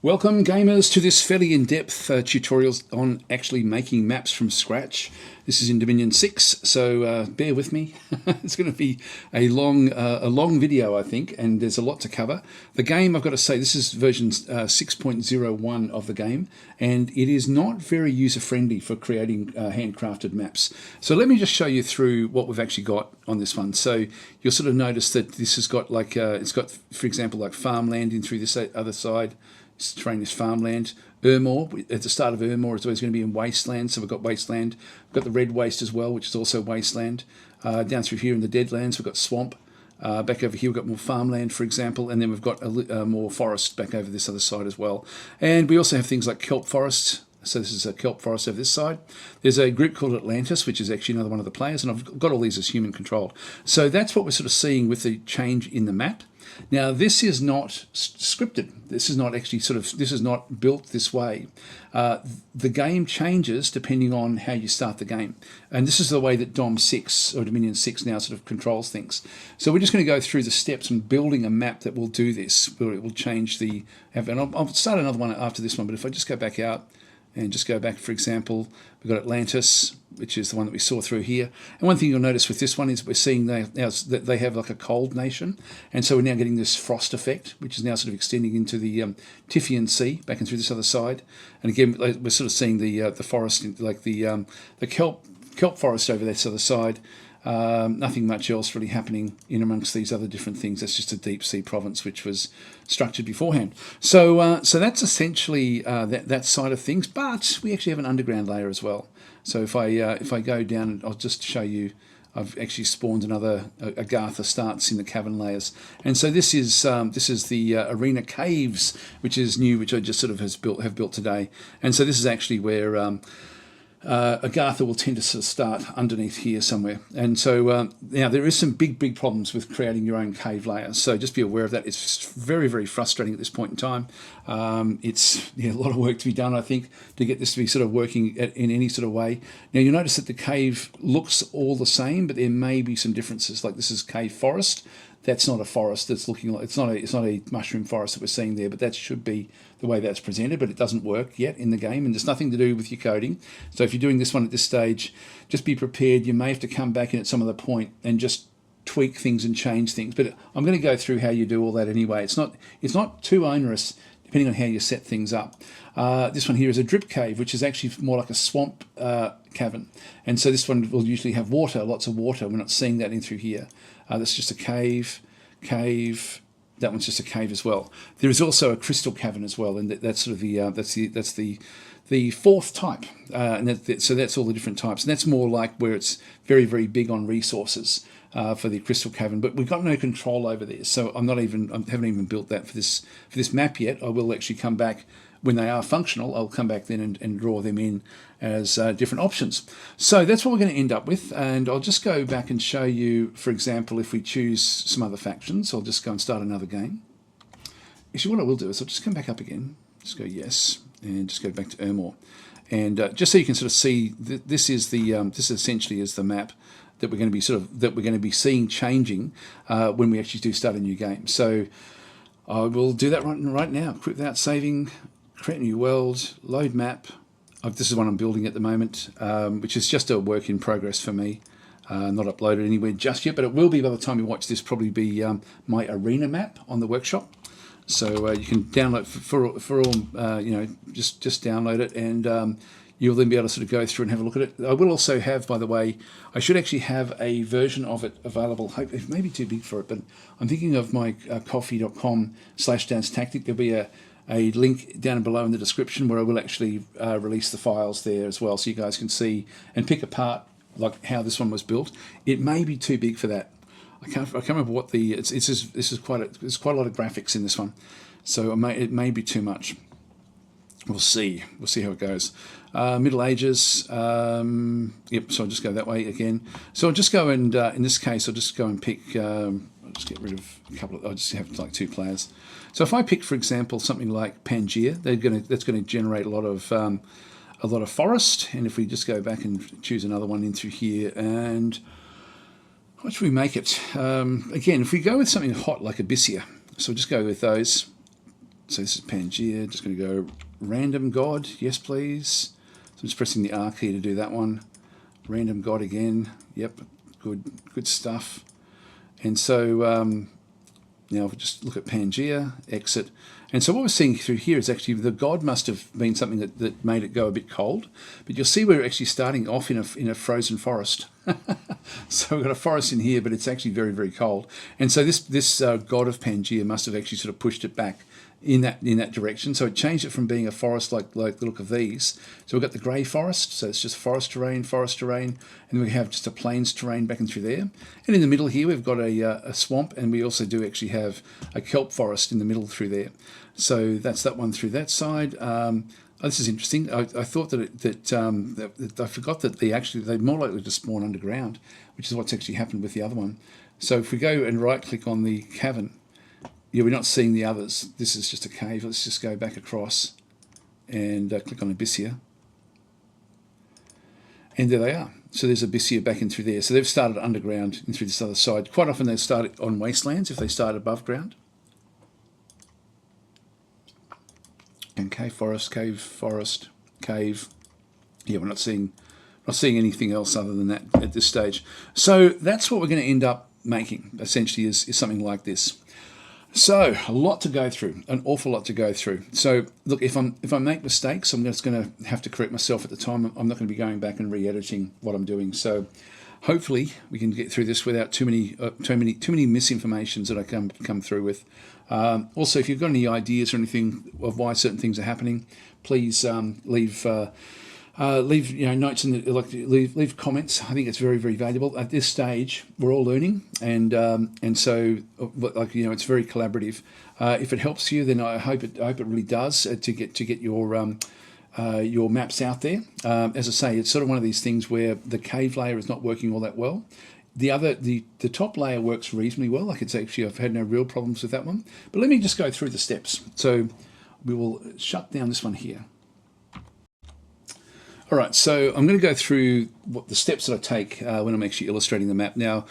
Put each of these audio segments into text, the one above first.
Welcome gamers to this fairly in-depth tutorial on actually making maps from scratch. This is in Dominion 6, so bear with me. It's going to be a long video, I think, and there's a lot to cover. The game, I've got to say, this is version 6.01 of the game, and it is not very user-friendly for creating handcrafted maps. So let me just show you through what we've actually got on this one. So you'll sort of notice that this has got like, it's got, for example, like farmland in through this other side. This terrain is farmland. Urmore, at the start of Urmore, is always going to be in wasteland, so we've got wasteland. We've got the red waste as well, which is also wasteland. Down through here in the deadlands, we've got swamp. Back over here, we've got more farmland, for example, and then we've got more forest back over this other side as well. And we also have things like kelp forests. So this is a kelp forest over this side. There's a group called Atlantis, which is actually another one of the players, and I've got all these as human controlled. So that's what we're sort of seeing with the change in the map. Now, this is not scripted. This is not actually this is not built this way. The game changes depending on how you start the game. And this is the way that DOM 6 or Dominion 6 now sort of controls things. So we're just going to go through the steps and building a map that will do this, where it will change the... And I'll start another one after this one, but if I just go back out, and just go back, for example, we've got Atlantis, which is the one that we saw through here. And one thing you'll notice with this one is we're seeing that they have like a cold nation. And so we're now getting this frost effect, which is now sort of extending into the Typhoon Sea, back and through this other side. And again, we're sort of seeing the forest, like the kelp forest over this other side. Nothing much else really happening in amongst these other different things. That's just a deep sea province which was structured beforehand. So so that's essentially that side of things. But we actually have an underground layer as well. So if I go down, I'll just show you. I've actually spawned another Agartha starts in the cavern layers, and so this is the arena caves, which is new, which I just sort of have built today. And so this is actually where Agartha will tend to sort of start underneath here somewhere. And so now there is some big problems with creating your own cave layers. So just be aware of that. It's very, very frustrating at this point in time. It's a lot of work to be done, I think, to get this to be sort of working in any sort of way. Now you'll notice that the cave looks all the same, but there may be some differences. Like this is cave forest. That's not a forest. That's looking like it's not a mushroom forest that we're seeing there, but that should be the way that's presented. But it doesn't work yet in the game, and there's nothing to do with your coding. So if you're doing this one at this stage, just be prepared. You may have to come back in at some other point and just tweak things and change things. But I'm going to go through how you do all that anyway. It's not too onerous depending on how you set things up. This one here is a drip cave, which is actually more like a swamp cavern. And so this one will usually have water, lots of water. We're not seeing that in through here. That's just a cave. That one's just a cave as well. There is also a crystal cavern as well, and that's sort of the fourth type. So that's all the different types, and that's more like where it's very, very big on resources for the crystal cavern. But we've got no control over this, so I haven't even built that for this map yet. I will actually come back when they are functional. I'll come back then and draw them in as different options. So that's what we're going to end up with, and I'll just go back and show you, for example, if we choose some other factions. I'll just go and start another game. Actually, what I will do is I'll just come back up again, just go yes, and just go back to Urmore. And just so you can sort of see, this essentially is the map that we're going to be seeing changing when we actually do start a new game. So I will do that right now. Quit without saving, create a new world, load map. This is one I'm building at the moment, which is just a work in progress for me. Not uploaded anywhere just yet, but it will be by the time you watch this. Probably be my arena map on the workshop. So you can download for all just download it, and you'll then be able to sort of go through and have a look at it. I will also have, by the way, I should actually have a version of it available. It may be too big for it, but I'm thinking of my ko-fi.com/DansTactic. There'll be a link down below in the description where I will actually release the files there as well, so you guys can see and pick apart like how this one was built. It may be too big for that. I can't remember what there's quite a lot of graphics in this one, so it may be too much. We'll see how it goes. Middle Ages, yep, so I'll just go that way again. So I'll just go and, in this case, I'll just go and pick, I'll just get rid of I'll just have like 2 players. So if I pick, for example, something like Pangaea, that's going to generate a lot of forest. And if we just go back and choose another one in through here, and what should we make it? Again, if we go with something hot like Abyssea, so we'll just go with those. So this is Pangaea. Just going to go random God. Yes, please. So I'm just pressing the R key to do that one. Random God again. Yep, good stuff. And so now if we just look at Pangaea, exit. And so what we're seeing through here is actually the God must have been something that made it go a bit cold. But you'll see we're actually starting off in a frozen forest. So we've got a forest in here, but it's actually very, very cold. And so this God of Pangaea must have actually sort of pushed it back in that direction. So it changed it from being a forest like the look of these. So we've got the grey forest, so it's just forest terrain, and we have just a plains terrain back and through there. And in the middle here we've got a swamp, and we also do actually have a kelp forest in the middle through there. So that's that one through that side. This is interesting. I thought that I forgot that they're more likely to spawn underground, which is what's actually happened with the other one. So if we go and right click on the cavern, yeah, we're not seeing the others. This is just a cave. Let's just go back across and click on Abyssea. And there they are. So there's Abyssea back in through there. So they've started underground and through this other side. Quite often they start on wastelands if they start above ground. And cave, forest. Yeah, we're not seeing anything else other than that at this stage. So that's what we're going to end up making, essentially, is something like this. So a lot to go through, an awful lot to go through. So look, if I make mistakes, I'm just going to have to correct myself at the time. I'm not going to be going back and re-editing what I'm doing. So hopefully we can get through this without too many misinformations that I come through with. Also, if you've got any ideas or anything of why certain things are happening, please leave notes in leave comments. I think it's very, very valuable. At this stage, we're all learning, and so it's very collaborative. If it helps you, then I hope it really does to get your maps out there. As I say, it's sort of one of these things where the cave layer is not working all that well. The top layer works reasonably well. I've had no real problems with that one. But let me just go through the steps. So we will shut down this one here. All right, so I'm going to go through the steps that I take when I'm actually illustrating the map. Now,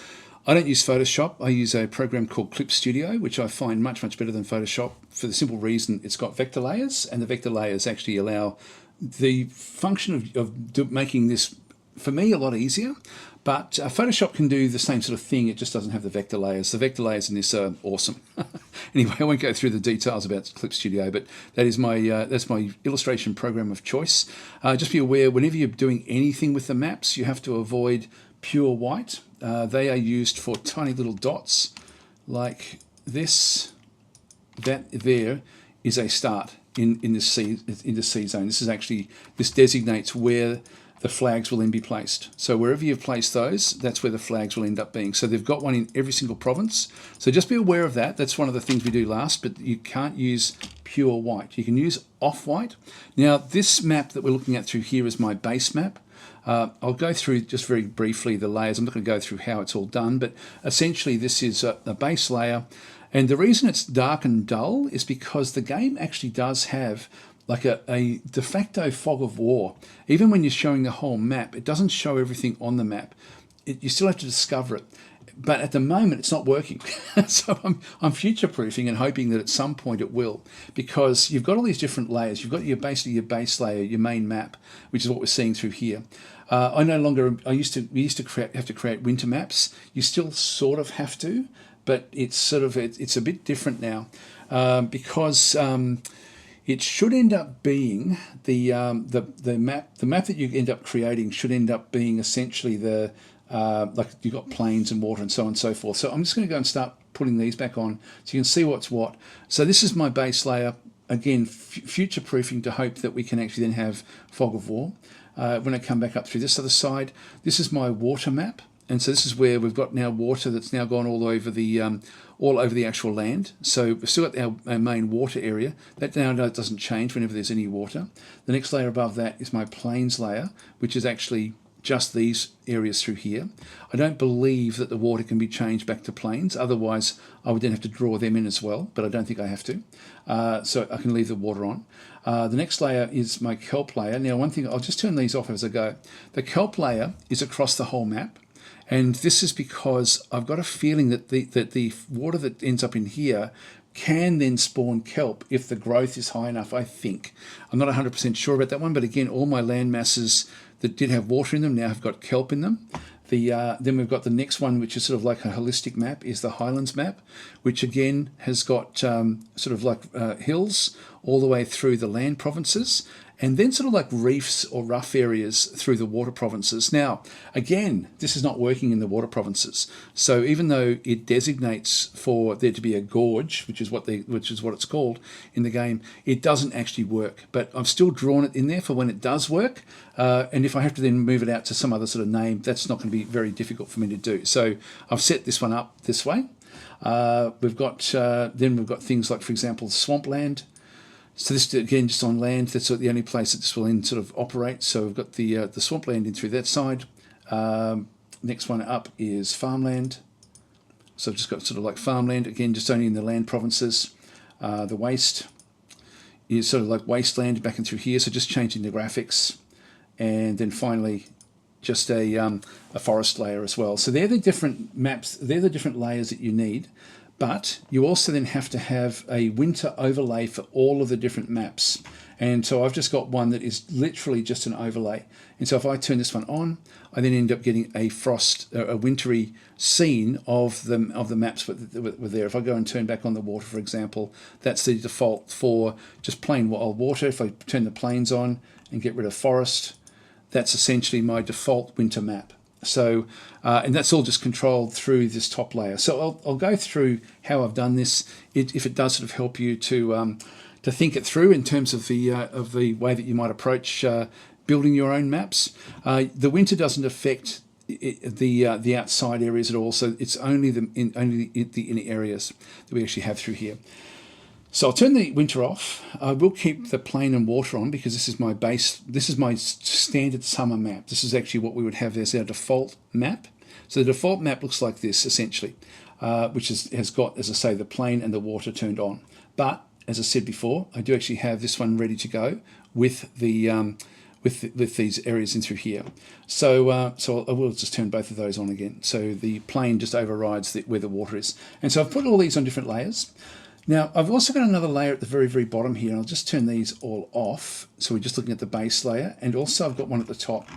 I don't use Photoshop. I use a program called Clip Studio, which I find much, much better than Photoshop for the simple reason it's got vector layers, and the vector layers actually allow the function of making this, for me, a lot easier. But Photoshop can do the same sort of thing. It just doesn't have the vector layers. The vector layers in this are awesome. Anyway, I won't go through the details about Clip Studio, but that is that's my illustration program of choice. Just be aware, whenever you're doing anything with the maps, you have to avoid pure white. They are used for tiny little dots like this. That there is a start in the C zone. This designates where the flags will then be placed. So wherever you've placed those, that's where the flags will end up being. So they've got one in every single province. So just be aware of that. That's one of the things we do last, but you can't use pure white. You can use off-white. Now, this map that we're looking at through here is my base map. I'll go through just very briefly the layers. I'm not going to go through how it's all done, but essentially this is a base layer. And the reason it's dark and dull is because the game actually does have like a de facto fog of war. Even when you're showing the whole map, it doesn't show everything on the map. You still have to discover it. But at the moment, it's not working. So I'm future-proofing and hoping that at some point it will, because you've got all these different layers. You've got basically your base layer, your main map, which is what we're seeing through here. We used to have to create winter maps. You still sort of have to, but it's a bit different now, because it should end up being the map that you end up creating should end up being essentially like you've got plains and water and so on and so forth. So I'm just going to go and start putting these back on so you can see what's what. So this is my base layer. Again, future proofing to hope that we can actually then have fog of war. When I come back up through this other side, this is my water map. And so this is where we've got now water that's now gone all over the actual land. So we've still got our main water area. That now doesn't change whenever there's any water. The next layer above that is my plains layer, which is actually just these areas through here. I don't believe that the water can be changed back to plains. Otherwise, I would then have to draw them in as well, but I don't think I have to. So I can leave the water on. The next layer is my kelp layer. Now, one thing, I'll just turn these off as I go. The kelp layer is across the whole map. And this is because I've got a feeling that the water that ends up in here can then spawn kelp if the growth is high enough, I think. I'm not 100% sure about that one, but again, all my land masses that did have water in them now have got kelp in them. Then we've got the next one, which is sort of like a holistic map, is the Highlands map, which again has got sort of like hills all the way through the land provinces, and then sort of like reefs or rough areas through the water provinces. Now, again, this is not working in the water provinces. So even though it designates for there to be a gorge, which is what it's called in the game, it doesn't actually work. But I've still drawn it in there for when it does work. And if I have to then move it out to some other sort of name, that's not going to be very difficult for me to do. So I've set this one up this way. We've got things like, for example, swampland. So this, again, just on land, that's the only place that this will then sort of operate. So we've got the swampland in through that side. Next one up is farmland. So I've just got sort of like farmland, again, just only in the land provinces. The waste is sort of like wasteland back and through here, so just changing the graphics. And then finally, just a forest layer as well. So they're the different maps, they're the different layers that you need. But you also then have to have a winter overlay for all of the different maps. And so I've just got one that is literally just an overlay. And so if I turn this one on, I then end up getting a wintry scene of the maps that were there. If I go and turn back on the water, for example, that's the default for just plain wild water. If I turn the plains on and get rid of forest, that's essentially my default winter map. So, and that's all just controlled through this top layer. So I'll go through how I've done this, if it does sort of help you to think it through in terms of the way that you might approach building your own maps. The winter doesn't affect the outside areas at all, so it's only the inner areas that we actually have through here. So I'll turn the winter off. I will keep the plain and water on because this is my base. This is my standard summer map. This is actually what we would have as our default map. So the default map looks like this essentially, which has got, as I say, the plain and the water turned on. But as I said before, I do actually have this one ready to go with the with these areas in through here. So I will just turn both of those on again. So the plain just overrides where the water is. And so I've put all these on different layers. Now, I've also got another layer at the very, very bottom here, and I'll just turn these all off. So we're just looking at the base layer, and also I've got one at the top.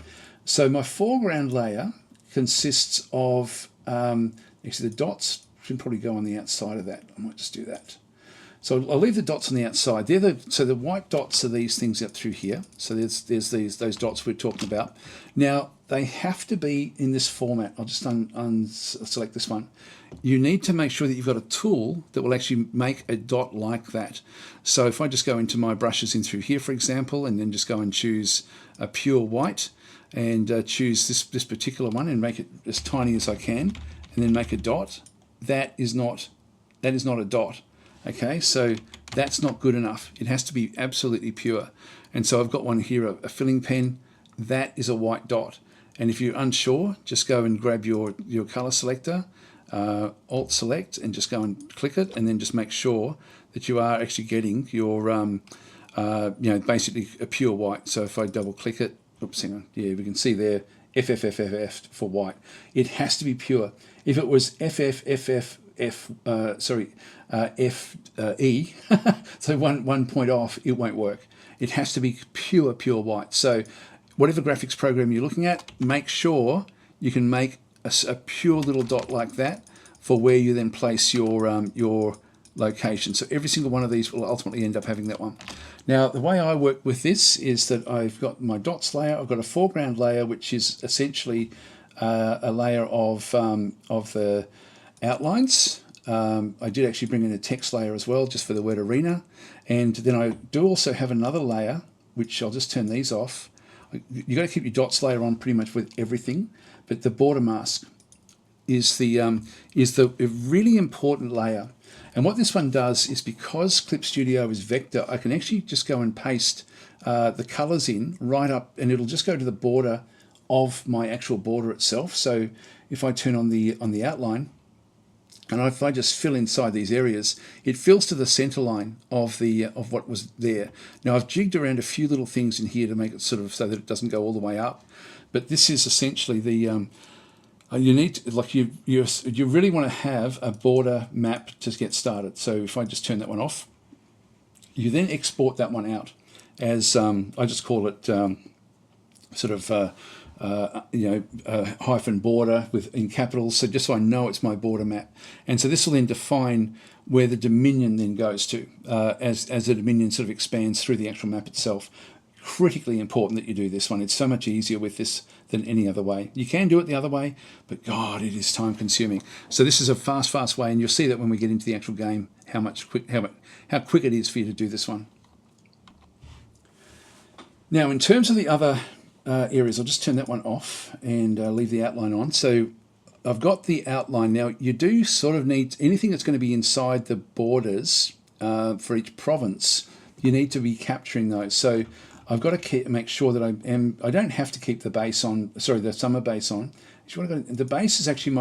So my foreground layer consists of, actually the dots should probably go on the outside of that. I might just do that. So I'll leave the dots on the outside. So the white dots are these things up through here. So there's those dots we're talking about. Now, they have to be in this format. I'll just select this one. You need to make sure that you've got a tool that will actually make a dot like that. So if I just go into my brushes in through here, for example, and then just go and choose a pure white and choose this particular one and make it as tiny as I can, and then make a dot, that is not a dot. Okay, so that's not good enough. It has to be absolutely pure. And so I've got one here, a filling pen. That is a white dot. And if you're unsure, just go and grab your color selector, Alt select, and just go and click it, and then just make sure that you are actually getting your, basically a pure white. So if I double click it, oops, hang on, yeah, we can see there, FFFFF for white. It has to be pure. If it was FFFF, FE, so one point off, it won't work. It has to be pure white. So whatever graphics program you're looking at, make sure you can make a pure little dot like that for where you then place your location. So every single one of these will ultimately end up having that one. Now, the way I work with this is that I've got my dots layer, I've got a foreground layer, which is essentially a layer of the outlines. I did actually bring in a text layer as well, just for the word arena. And then I do also have another layer, which I'll just turn these off. You've got to keep your dots layer on pretty much with everything, but the border mask is the really important layer. And what this one does is, because Clip Studio is vector, I can actually just go and paste the colors in right up, and it'll just go to the border of my actual border itself. So if I turn on the outline, and if I just fill inside these areas, it fills to the center line of what was there. Now, I've jigged around a few little things in here to make it sort of so that it doesn't go all the way up. But this is essentially the You need to, like you really want to have a border map to get started. So if I just turn that one off, you then export that one out as I just call it sort of hyphen border with in capitals, so just so I know it's my border map. And so this will then define where the dominion then goes to as the dominion sort of expands through the actual map itself. Critically important that you do this one. It's so much easier with this than any other way. You can do it the other way, but God, it is time consuming. So this is a fast way, and you'll see that when we get into the actual game, how quick it is for you to do this one. Now, in terms of the other areas, I'll just turn that one off and leave the outline on. So I've got the outline. Now, you do sort of need anything that's going to be inside the borders for each province, you need to be capturing those. So I've got to make sure that I don't have to keep the base on, sorry, the summer base on. The base is actually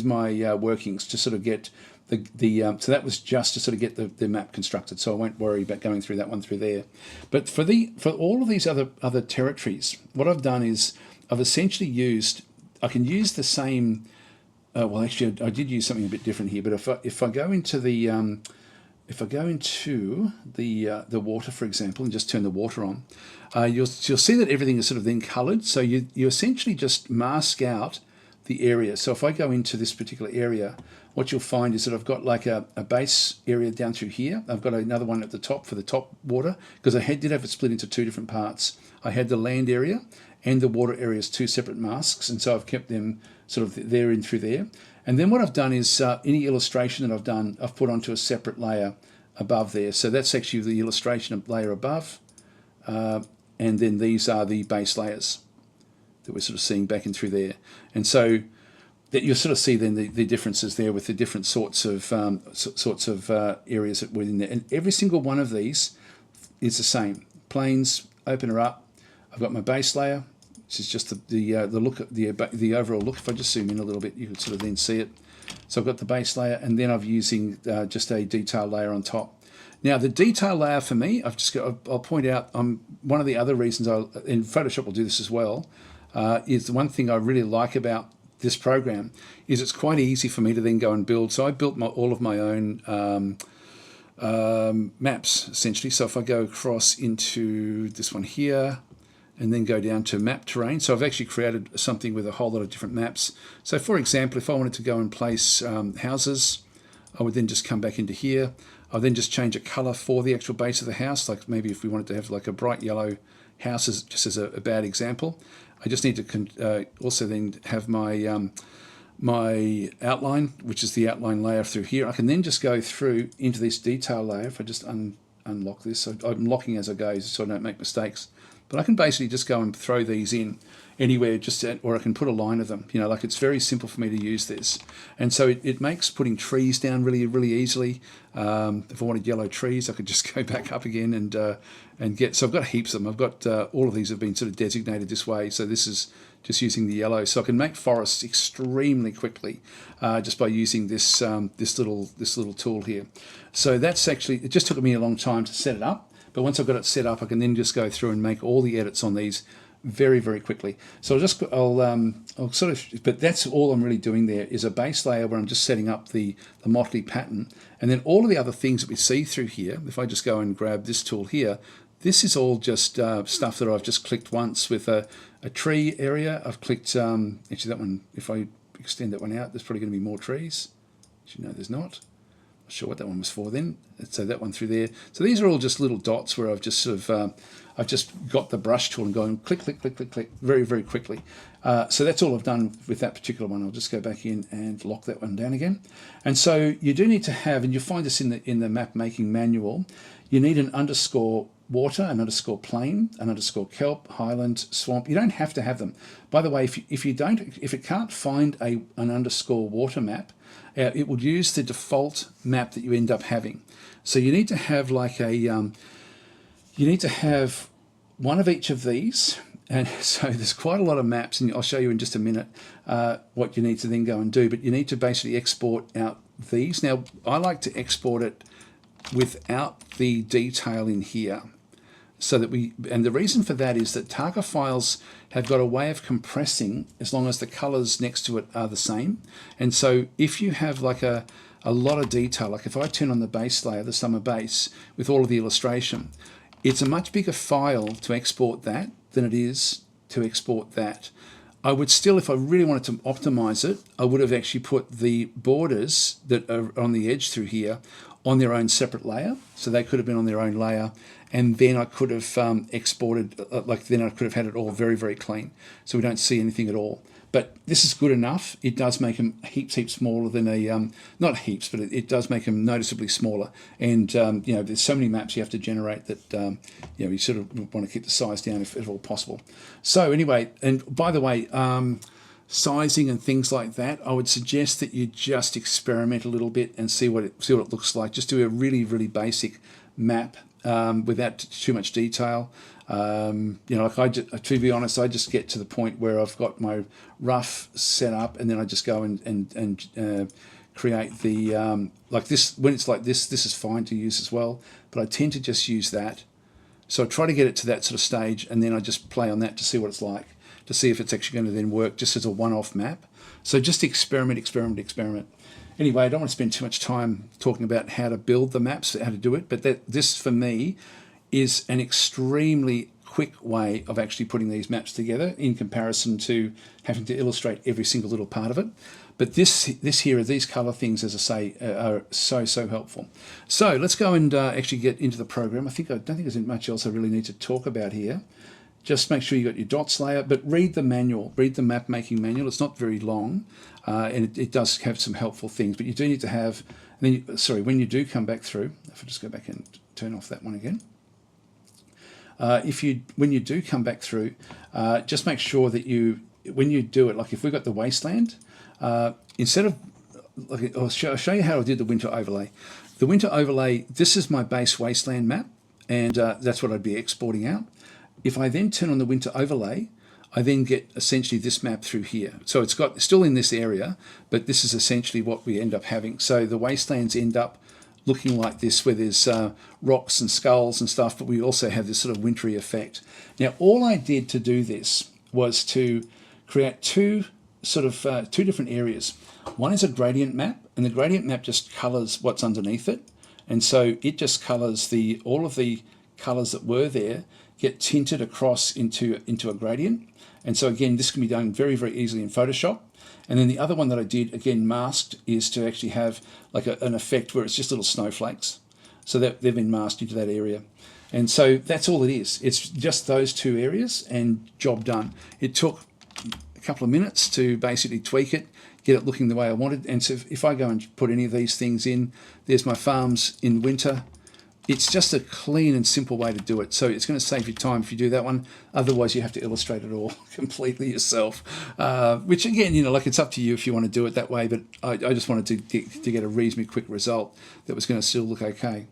my workings to sort of get so that was just to sort of get the map constructed, so I won't worry about going through that one through there. But for all of these other territories, what I've done is I've essentially I can use the same. Well, actually, I did use something a bit different here. But if I go into the water, for example, and just turn the water on, you'll see that everything is sort of then coloured. So you essentially just mask out the area. So if I go into this particular area, what you'll find is that I've got like a base area down through here. I've got another one at the top for the top water, because I did have it split into two different parts. I had the land area and the water area as two separate masks, and so I've kept them sort of there and through there. And then what I've done is any illustration that I've done, I've put onto a separate layer above there. So that's actually the illustration layer above, and then these are the base layers that we're sort of seeing back in through there. And so that you'll sort of see then the differences there with the different sorts of areas that were in there. And every single one of these is the same. Planes, open her up. I've got my base layer. This is just the look at the overall look. If I just zoom in a little bit, you can sort of then see it. So I've got the base layer, and then I'm using just a detail layer on top. Now the detail layer for me, I'll point out, one of the other reasons in Photoshop will do this as well, is the one thing I really like about this program is it's quite easy for me to then go and build. So I built all of my own maps essentially. So if I go across into this one here and then go down to map terrain, so I've actually created something with a whole lot of different maps. So for example, if I wanted to go and place houses, I would then just come back into here. I'll then just change a color for the actual base of the house. Like maybe if we wanted to have like a bright yellow house, just as a bad example. I just need to also then have my my outline, which is the outline layer through here. I can then just go through into this detail layer. If I just unlock this, so I'm locking as I go so I don't make mistakes. But I can basically just go and throw these in anywhere, or I can put a line of them. Like it's very simple for me to use this. And so it makes putting trees down really, really easily. If I wanted yellow trees, I could just go back up again and get, so I've got heaps of them. I've got all of these have been sort of designated this way. So this is just using the yellow. So I can make forests extremely quickly just by using this this little tool here. So that's actually, it just took me a long time to set it up. But once I've got it set up, I can then just go through and make all the edits on these very, very quickly. So I'll sort of, but that's all I'm really doing there is a base layer where I'm just setting up the motley pattern. And then all of the other things that we see through here, if I just go and grab this tool here, this is all just stuff that I've just clicked once with a tree area. I've clicked, actually that one, if I extend that one out, there's probably going to be more trees. Actually, no, there's not. Not sure what that one was for then. So that one through there. So these are all just little dots where I've just sort of, I've just got the brush tool and going click, click, click, click, click, very, very quickly. So that's all I've done with that particular one. I'll just go back in and lock that one down again. And so you do need to have, and you'll find this in the map making manual, you need an underscore water, an underscore plain, an underscore kelp, highland, swamp. You don't have to have them. By the way, if it can't find an underscore water map, it will use the default map that you end up having. So you need to have like you need to have one of each of these. And so there's quite a lot of maps, and I'll show you in just a minute what you need to then go and do. But you need to basically export out these. Now, I like to export it without the detail in here. so that and the reason for that is that Targa files have got a way of compressing as long as the colors next to it are the same. And so if you have like a lot of detail, like if I turn on the base layer, the summer base, with all of the illustration, it's a much bigger file to export that than it is to export that. I would still, if I really wanted to optimize it, I would have actually put the borders that are on the edge through here on their own separate layer. So they could have been on their own layer. And then I could have exported, then I could have had it all very, very clean. So we don't see anything at all. But this is good enough. It does make them heaps smaller than a, not heaps, but it does make them noticeably smaller. And, there's so many maps you have to generate that, you sort of want to keep the size down if at all possible. So anyway, and by the way, sizing and things like that, I would suggest that you just experiment a little bit and see what it looks like. Just do a really, really basic map without too much detail. To be honest, I just get to the point where I've got my rough set up, and then I just go and create the like this. When it's like this is fine to use as well, but I tend to just use that. So I try to get it to that sort of stage, and then I just play on that to see what it's like, to see if it's actually going to then work just as a one-off map. So just experiment. Anyway, I don't want to spend too much time talking about how to build the maps, how to do it, but this for me is an extremely quick way of actually putting these maps together in comparison to having to illustrate every single little part of it. But these color things, as I say, are so helpful. So let's go and actually get into the program. I don't think there's much else I really need to talk about here. Just make sure you got your dots layer, but read the manual, read the map making manual. It's not very long, and it does have some helpful things, but you do need to have, when you do come back through, if I just go back and turn off that one again. When you do come back through, just make sure that when you do it, like if we've got the wasteland, instead of, I'll show you how I did the winter overlay. The winter overlay, this is my base wasteland map, and that's what I'd be exporting out. If I then turn on the winter overlay, I then get essentially this map through here. So it's still in this area, but this is essentially what we end up having. So the wastelands end up looking like this, where there's rocks and skulls and stuff, but we also have this sort of wintry effect. Now, all I did to do this was to create two different areas. One is a gradient map, and the gradient map just colors what's underneath it. And so it just colors all of the colors that were there get tinted across into a gradient. And so again, this can be done very, very easily in Photoshop. And then the other one that I did, again, masked, is to actually have like an effect where it's just little snowflakes. So that they've been masked into that area. And so that's all it is. It's just those two areas and job done. It took a couple of minutes to basically tweak it, get it looking the way I wanted. And so if I go and put any of these things in, there's my farms in winter. It's just a clean and simple way to do it. So it's going to save you time if you do that one. Otherwise, you have to illustrate it all completely yourself. Which again, it's up to you if you want to do it that way. But I just wanted to get a reasonably quick result that was going to still look okay.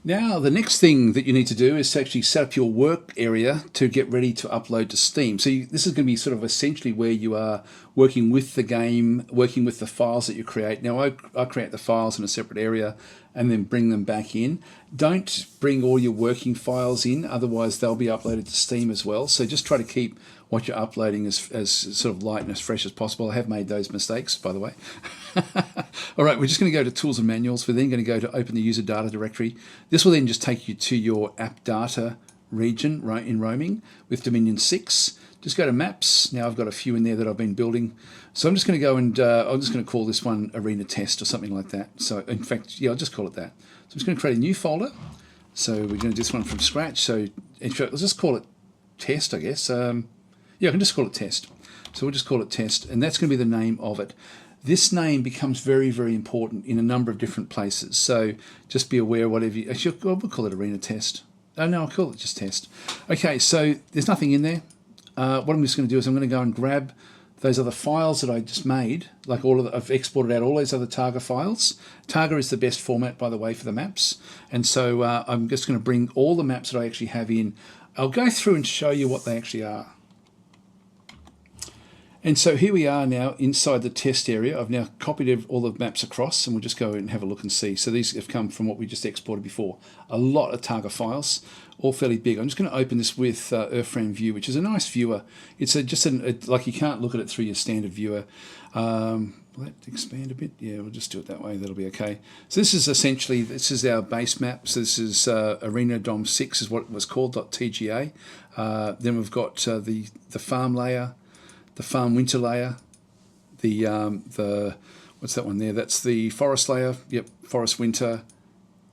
Now, the next thing that you need to do is to actually set up your work area to get ready to upload to Steam. So this is going to be sort of essentially where you are working with the game, working with the files that you create. Now, I create the files in a separate area and then bring them back in. Don't bring all your working files in, otherwise they'll be uploaded to Steam as well. So just try to keep what you're uploading as sort of light and as fresh as possible. I have made those mistakes, by the way. All right, we're just going to go to Tools and Manuals. We're then going to go to Open the User Data Directory. This will then just take you to your App Data region right in roaming with Dominion 6. Just go to Maps. Now I've got a few in there that I've been building. So I'm just going to go and I'm just going to call this one Arena Test or something like that. So in fact, yeah, I'll just call it that. So I'm just going to create a new folder. So we're going to do this one from scratch. So let's just call it Test, I guess. Yeah, I can just call it Test. So we'll just call it Test, and that's going to be the name of it. This name becomes very, very important in a number of different places. So just be aware, whatever you... Actually, we'll call it Arena Test. Oh, no, I'll call it just Test. Okay, so there's nothing in there. What I'm just going to do is I'm going to go and grab those other files that I just made, like I've exported out all those other Targa files. Targa is the best format, by the way, for the maps. And so I'm just going to bring all the maps that I actually have in. I'll go through and show you what they actually are. And so here we are now inside the test area. I've now copied all the maps across, and we'll just go and have a look and see. So these have come from what we just exported before. A lot of Targa files, all fairly big. I'm just going to open this with Earthframe View, which is a nice viewer. It's like you can't look at it through your standard viewer. Will that expand a bit? Yeah, we'll just do it that way. That'll be okay. So this is essentially, this is our base map. So this is Arena DOM 6 is what it was called, .tga. Then we've got the farm layer, the farm winter layer, the what's that one there? That's the forest layer. Yep, forest winter,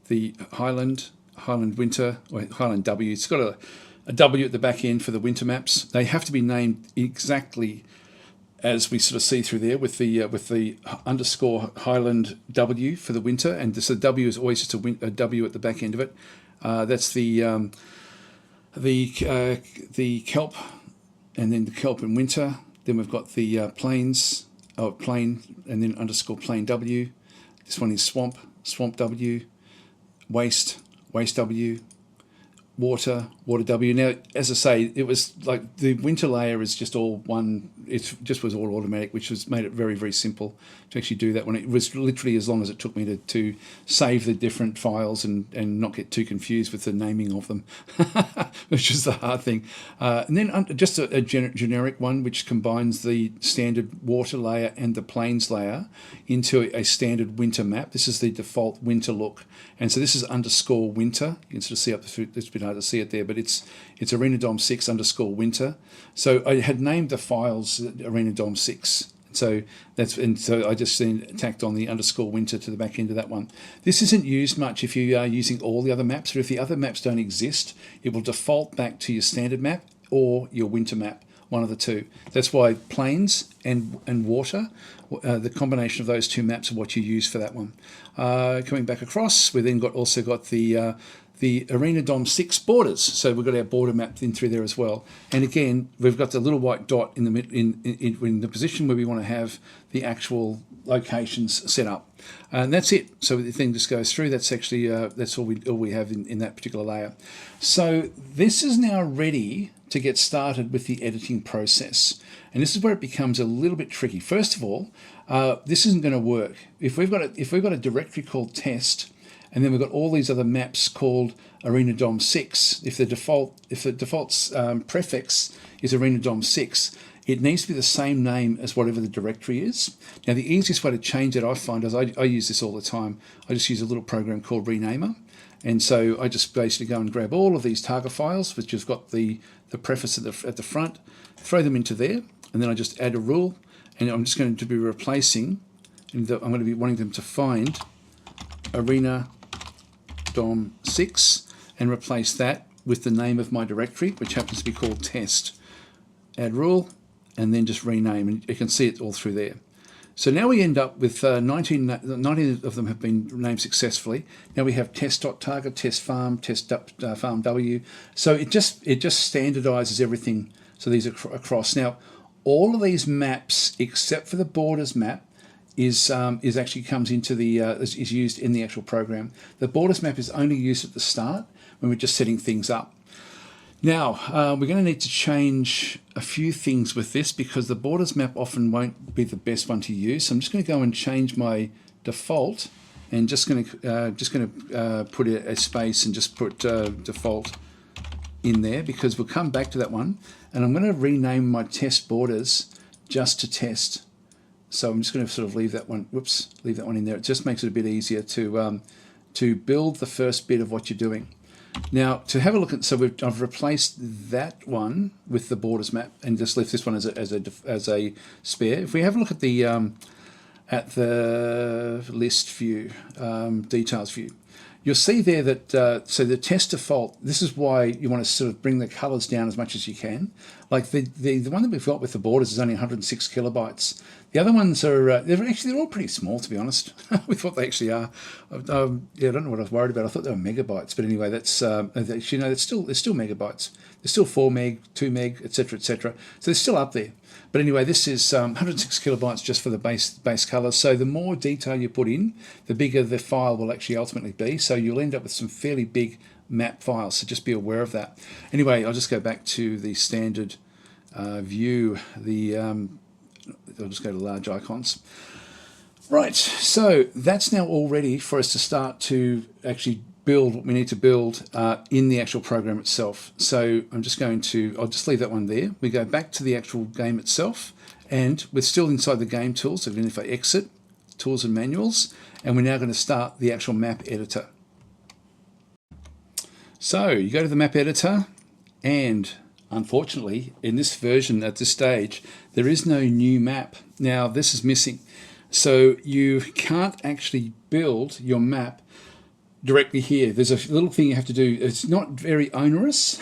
the Highland winter, or Highland W. It's got a W at the back end for the winter maps. They have to be named exactly as we sort of see through there with the underscore Highland W for the winter, and so the W is always just a W at the back end of it. That's the kelp, and then the kelp in winter. Then we've got the plains, plain, and then underscore plain W. This one is swamp W, waste W, water W. Now, as I say, it was like the winter layer is just all one. It just was all automatic, which was made it very, very simple to actually do that one. It was literally as long as it took me to save the different files and not get too confused with the naming of them, which is the hard thing. And then just a generic one, which combines the standard water layer and the plains layer into a standard winter map. This is the default winter look. And so this is underscore winter. You can sort of see up through, it's a bit hard to see it there, but it's Arena DOM 6 underscore winter. So I had named the files Arena DOM 6. So I just then tacked on the underscore winter to the back end of that one. This isn't used much if you are using all the other maps, but if the other maps don't exist, it will default back to your standard map or your winter map, one of the two. That's why plains and water, the combination of those two maps are what you use for that one. Coming back across, we then also got the Arena DOM 6 borders. So we've got our border map in through there as well. And again, we've got the little white dot in the position where we want to have the actual locations set up. And that's it. So the thing just goes through. That's actually, that's all we have in that particular layer. So this is now ready to get started with the editing process. And this is where it becomes a little bit tricky. First of all, this isn't going to work. If we've got a directory called test, and then we've got all these other maps called Arena DOM 6. If the default prefix is Arena DOM 6, it needs to be the same name as whatever the directory is. Now, the easiest way to change it, I find, is I use this all the time. I just use a little program called Renamer. And so I just basically go and grab all of these Targa files, which have got the preface at the front, throw them into there, and then I just add a rule, and I'm just going to be replacing, and I'm going to be wanting them to find Arena DOM 6 and replace that with the name of my directory, which happens to be called test. Add rule, and then just rename, and you can see it all through there. So now we end up with 19 of them have been named successfully. Now we have test.targa, test farm, test farm W. So it just standardizes everything. So these are across. Now all of these maps, except for the borders map, is actually comes into the is used in the actual program. The borders map is only used at the start when we're just setting things up. Now, we're going to need to change a few things with this because the borders map often won't be the best one to use. So I'm just going to go and change my default, and just going to put a space and just put default in there, because we'll come back to that one. And I'm going to rename my test borders just to test. So I'm just going to sort of leave that one. Whoops, leave that one in there. It just makes it a bit easier to build the first bit of what you're doing. Now, to have a look at, so I've replaced that one with the borders map and just left this one as a spare. If we have a look at the list view, details view, you'll see there that so the test default. This is why you want to sort of bring the colors down as much as you can. Like the one that we've got with the borders is only 106 kilobytes. The other ones are they're all pretty small, to be honest, with what they actually are. Yeah, I don't know what I was worried about. I thought they were megabytes, but anyway, that's actually no, they're still megabytes. They're still 4 meg, 2 meg, etc., etc. So they're still up there. But anyway, this is 106 kilobytes just for the base color. So the more detail you put in, the bigger the file will actually ultimately be. So you'll end up with some fairly big map files. So just be aware of that. Anyway, I'll just go back to the standard view, the I'll just go to large icons. Right, so that's now all ready for us to start to actually build what we need to build in the actual program itself. So I'm just going to, I'll just leave that one there. We go back to the actual game itself, and we're still inside the game tools. So if I exit, tools and manuals, and we're now going to start the actual map editor. So you go to the map editor, and unfortunately, in this version at this stage, there is no new map. Now this is missing. So you can't actually build your map directly here. There's a little thing you have to do. It's not very onerous,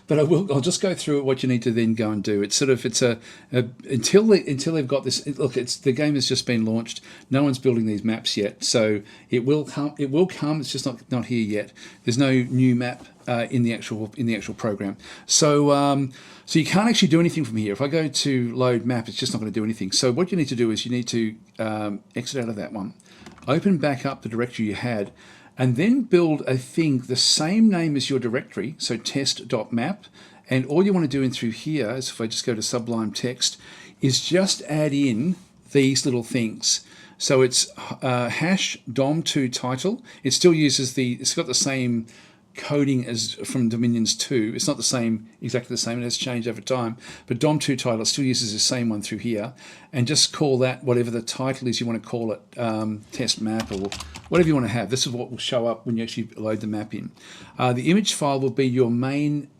but I'll just go through what you need to then go and do. It's until they've got this. Look, the game has just been launched. No one's building these maps yet, so it will come. It will come. It's just not here yet. There's no new map in the actual program. So so you can't actually do anything from here. If I go to load map, it's just not going to do anything. So what you need to do is you need to exit out of that one, open back up the directory you had, and then build a thing the same name as your directory, so test.map. And all you want to do in through here is, if I just go to Sublime Text, is just add in these little things. So it's hash dom2 title. It still uses it's got the same coding as from Dominions 2. It's not exactly the same. It has changed over time, but dom2 title still uses the same one through here, and just call that whatever the title is you want to call it, test map or whatever you want to have. This is what will show up when you actually load the map in. The image file will be your main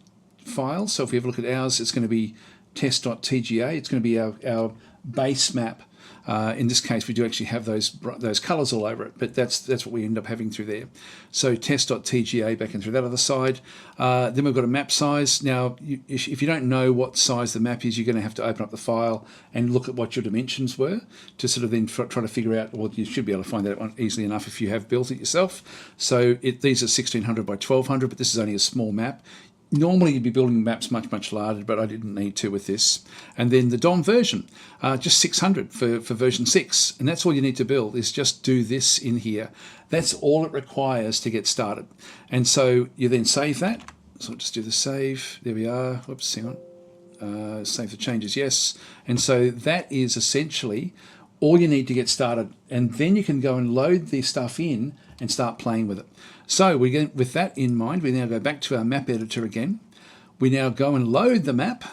file. So if we have a look at ours, it's going to be test.tga. It's going to be our base map. In this case, we do actually have those colors all over it, but that's what we end up having through there. So test.tga back in through that other side. Then we've got a map size. Now, if you don't know what size the map is, you're going to have to open up the file and look at what your dimensions were to sort of then try to figure out, well, you should be able to find that out easily enough if you have built it yourself. So these are 1600 by 1200, but this is only a small map. Normally you'd be building maps much larger, but I didn't need to with this. And then the DOM version, just 600 for version 6. And that's all you need to build, is just do this in here. That's all it requires to get started. And so you then save that. So I'll just do the save. There we are. Whoops, hang on. Save the changes, yes. And so that is essentially all you need to get started. And then you can go and load the stuff in and start playing with it. So with that in mind, we now go back to our map editor again. We now go and load the map.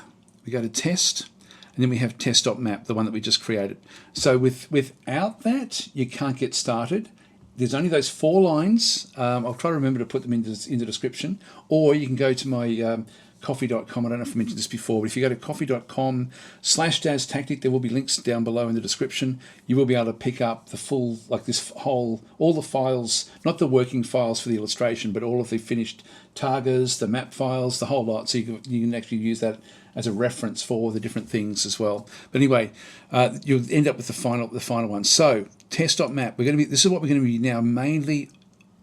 We go to test, and then we have test.map, the one that we just created. So without that, you can't get started. There's only those 4 lines. I'll try to remember to put them in the description, or you can go to my coffee.com. I don't know if I mentioned this before, but if you go to coffee.com/DazTactic, there will be links down below in the description. You will be able to pick up the full, all the files, not the working files for the illustration, but all of the finished targets, the map files, the whole lot. So you can actually use that as a reference for the different things as well. But anyway, you'll end up with the final one. So test.map, this is what we're going to be now mainly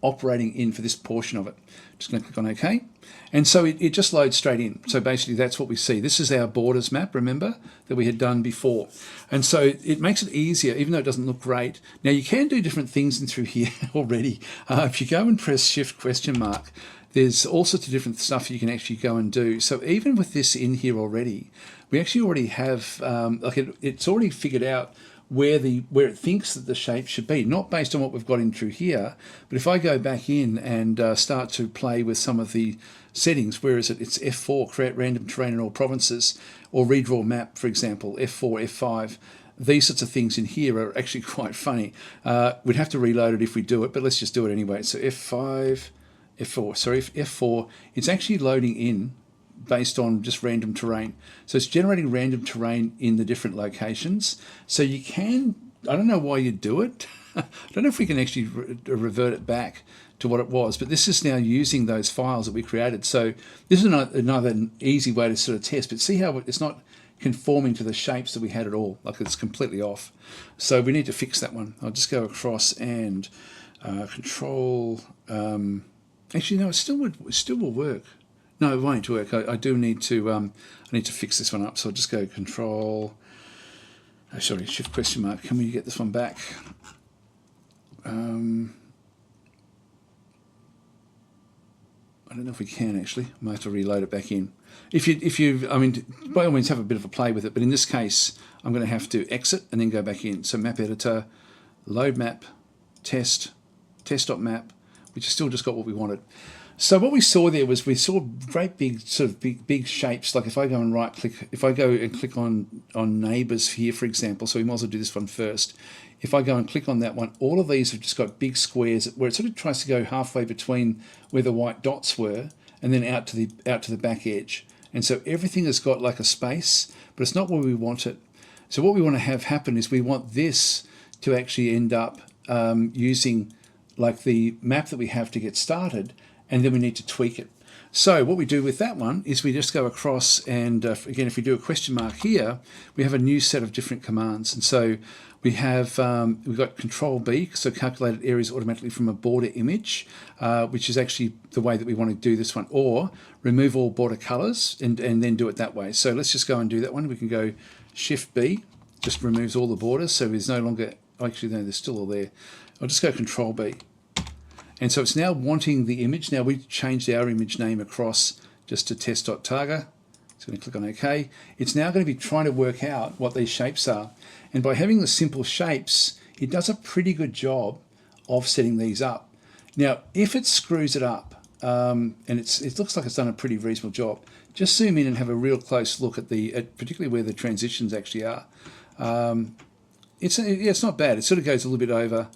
operating in for this portion of it. Just going to click on OK. And so it just loads straight in. So basically that's what we see. This is our borders map, remember, that we had done before. And so it makes it easier, even though it doesn't look great. Now you can do different things in through here already. If you go and press Shift ? There's all sorts of different stuff you can actually go and do. So even with this in here already, we actually already have, it's already figured out where it thinks that the shape should be, not based on what we've got in through here, but if I go back in and start to play with some of the settings, where is it? It's F4, create random terrain in all provinces, or redraw map, for example, F4, F5. These sorts of things in here are actually quite funny. We'd have to reload it if we do it, but let's just do it anyway. So F4, it's actually loading in based on just random terrain. So it's generating random terrain in the different locations. So you can, I don't know why you do it. I don't know if we can actually revert it back to what it was, but this is now using those files that we created. So this is another easy way to sort of test, but see how it's not conforming to the shapes that we had at all. Like it's completely off. So we need to fix that one. I'll just go across and control, actually no, it still will work. No, it won't work. I do need to. I need to fix this one up. So I'll just go Control. Shift ? Can we get this one back? I don't know if we can actually. I might have to reload it back in. If you, I mean, by all means have a bit of a play with it, but in this case, I'm going to have to exit and then go back in. So map editor, load map, test.map, which has still just got what we wanted. So what we saw there was we saw great big sort of big shapes. Like if I go and right click, if I go and click on neighbors here, for example, so we might as well do this one first. If I go and click on that one, all of these have just got big squares where it sort of tries to go halfway between where the white dots were and then out to the back edge. And so everything has got like a space, but it's not where we want it. So what we want to have happen is we want this to actually end up using like the map that we have to get started, and then we need to tweak it. So what we do with that one is we just go across and again, if we do a question mark here, we have a new set of different commands. And so we have, we've got Control B, so calculated areas automatically from a border image, which is actually the way that we want to do this one, or remove all border colors and then do it that way. So let's just go and do that one. We can go Shift B, just removes all the borders. So there's no longer, actually no, they're still all there. I'll just go Control B. And so it's now wanting the image. Now we changed our image name across just to test.targa. So I'm going to click on OK. It's now going to be trying to work out what these shapes are. And by having the simple shapes, it does a pretty good job of setting these up. Now, if it screws it up, and it looks like it's done a pretty reasonable job, just zoom in and have a real close look at particularly where the transitions actually are. It's not bad. It sort of goes a little bit over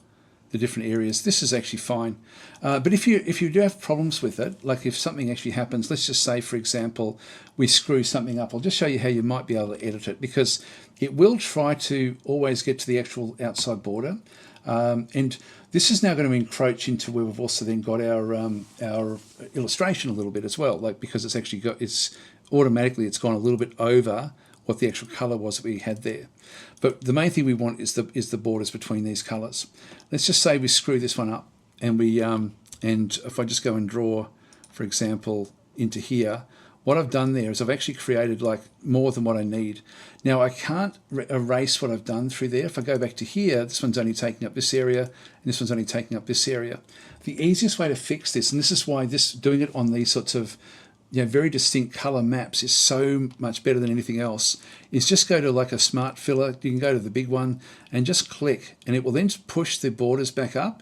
the different areas. This is actually fine. But if you do have problems with it, like if something actually happens, let's just say, for example, we screw something up. I'll just show you how you might be able to edit it, because it will try to always get to the actual outside border. And this is now going to encroach into where we've also then got our illustration a little bit as well, like because it's actually got, it's gone a little bit over what the actual color was that we had there. But the main thing we want is the borders between these colors. Let's just say we screw this one up, and and if I just go and draw, for example, into here, what I've done there is I've actually created like more than what I need. Now I can't erase what I've done through there. If I go back to here, this one's only taking up this area, and this one's only taking up this area. The easiest way to fix this, and this is why doing it on these sorts of very distinct color maps is so much better than anything else, is just go to like a smart filler. You can go to the big one and just click, and it will then push the borders back up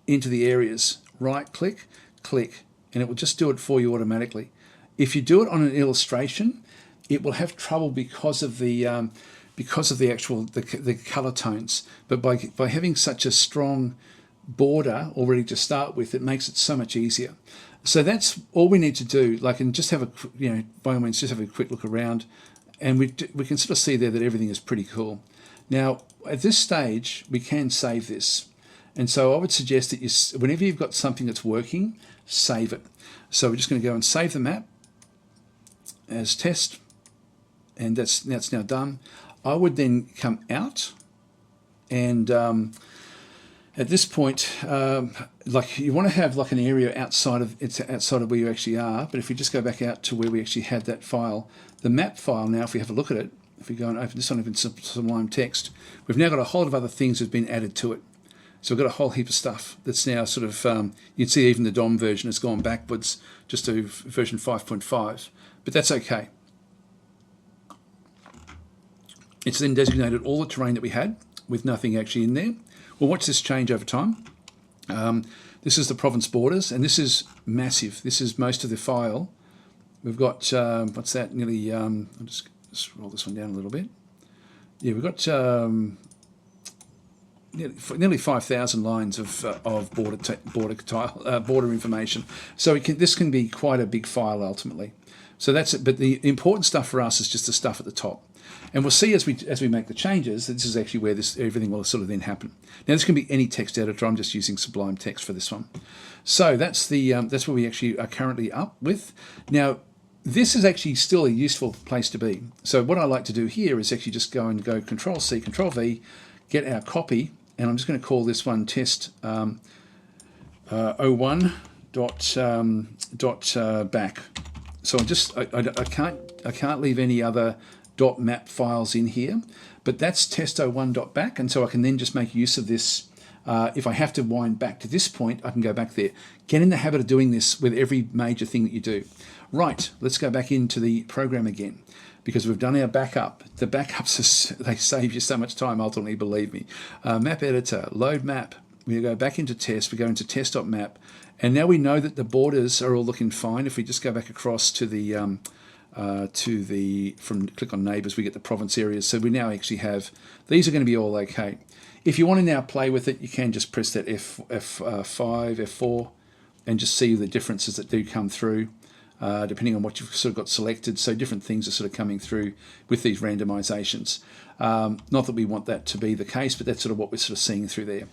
into the areas. Right click, click, and it will just do it for you automatically. If you do it on an illustration, it will have trouble because of the actual color tones. But by having such a strong border already to start with, it makes it so much easier. So that's all we need to do. And just have by all means, just have a quick look around, and we can sort of see there that everything is pretty cool. Now, at this stage, we can save this. And so I would suggest that whenever you've got something that's working, save it. So we're just going to go and save the map as test, and that's now done. I would then come out, and at this point, you want to have like an area outside of where you actually are. But if we just go back out to where we actually had that file, the map file now, if we have a look at it, if we go and open this one, even Sublime Text, we've now got a whole lot of other things that have been added to it. So we've got a whole heap of stuff that's now sort of, you'd see even the DOM version has gone backwards just to version 5.5, but that's okay. It's then designated all the terrain that we had with nothing actually in there. We'll watch this change over time. This is the province borders, and this is massive. This is most of the file. We've got, what's that, nearly, I'll just scroll this one down a little bit. Yeah, we've got nearly 5,000 lines of border information. So this can be quite a big file ultimately. So that's it. But the important stuff for us is just the stuff at the top. And we'll see as we make the changes, this is actually where everything will sort of then happen. Now this can be any text editor. I'm just using Sublime Text for this one. So that's where we actually are currently up with. Now this is actually still a useful place to be. So what I like to do here is actually just go Control C, Control V, get our copy, and I'm just going to call this one test 01 back. So I can't leave any other .map files in here, but that's test01.back, and so I can then just make use of this If I have to wind back to this point, I can go back there. Get in the habit of doing this with every major thing that you do. Right, let's go back into the program again, because we've done our backup. The backups, they save you so much time, ultimately, believe me. Map editor, load map. We go back into test, we go into test.map, and now we know that the borders are all looking fine. If we just go back across to the, click on neighbors, we get the province areas. So we now actually have, these are going to be all okay. If you want to now play with it, you can just press that F5, F4, and just see the differences that do come through. Depending on what you've sort of got selected. So different things are sort of coming through with these randomizations. Not that we want that to be the case, but that's sort of what we're sort of seeing through there.